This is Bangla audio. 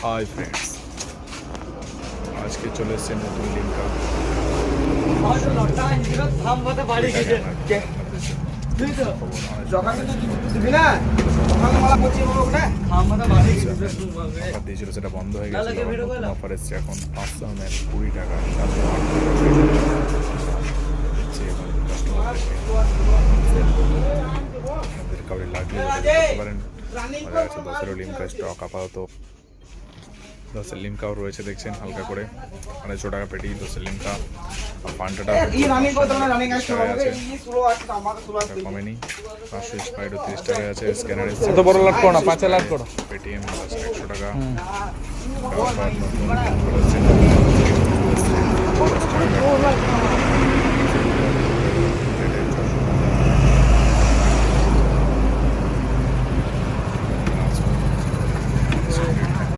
হাই ফ্রেন্ডস, আজকে চলে এসছে নতুন লিঙ্কা। দিয়েছিল সেটা বন্ধ হয়ে গেছে। অফার এসছে এখন 500 ml 20 টাকা, 408 আপনাদের কাউরে লাগলে করতে পারেন। আমাদের কাছে 10 লিমকা স্টক আপাতত। 10 লিমকাও রয়েছে, দেখছেন হালকা করে 250 টাকা পেটি 10 লিমকা। পান্টাটা কমেনি, 500 স্পাইডও 30 টাকায় আছে। স্ক্যানারে এত বড় লাট করো না, 5 লাট করো। পেটিএম 100 টাকা।